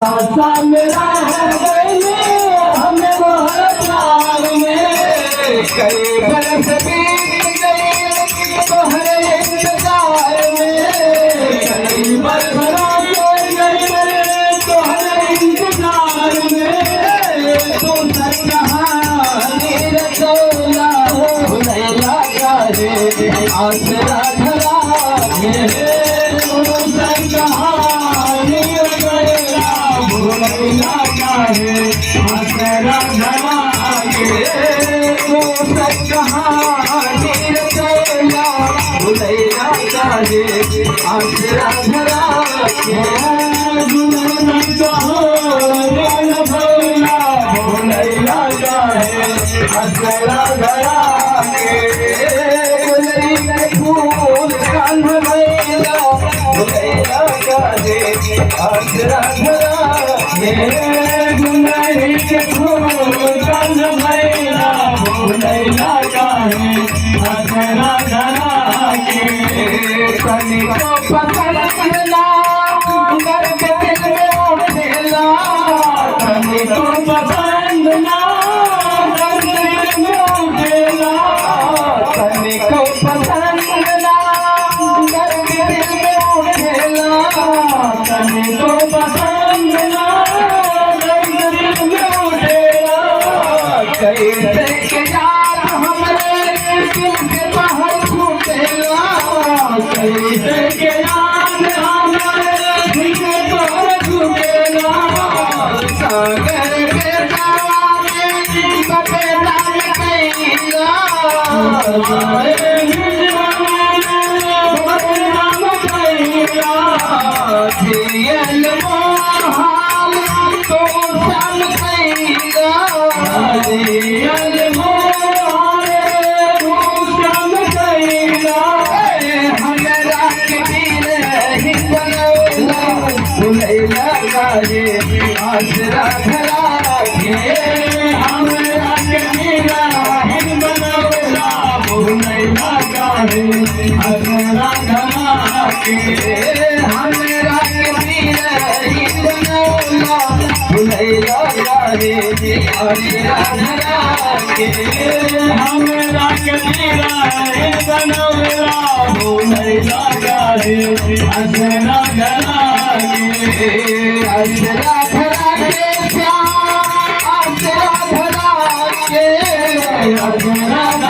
मेरा हमें वो हर प्यार में कई बरस बीत गए तो हर इंतजार में कई बरस गए तो हर इंतजार में तो सच कहानी रसोला भुलैया का रे आसरा धरा तो सच कहानी भुलैया का रे आसरा धरा तो सच कहानी रसोला भुलैया का रे आसरा धरा असरा धरा गुलरी में फूल कान्ह भैया भुलैया का रे असरा धरा गुलरी के फूल कान्ह भैया भुलैया का रे असरा धरा कनी को पसंद ना कर के दिल में उठेला कनी को पसंद ना को पसंद ना करके दिल में उठेला तने को पसंद ना करके दिल में उठेला कैसे के यार हमरे दिल के बाहर छूटेला कैसे के यार हमरे दिल के बाहर छूटेला सागर के तारे बतेला कैला जियल मोहाल तो चल गईला जियल मोहाल तो चल गईला हमरा के दिल ही बनौला भुलैया का रे आसरा धरा के हमरा के दिल ही बनौला भुलैया का रे आसरा धरा के हमरा के दिल ही बनौला भुलैया का रे आसरा धरा के हमरा के दिल ही बनौला भुलैया का रे आसरा धरा के आसरा धरा के आसरा धरा के आसरा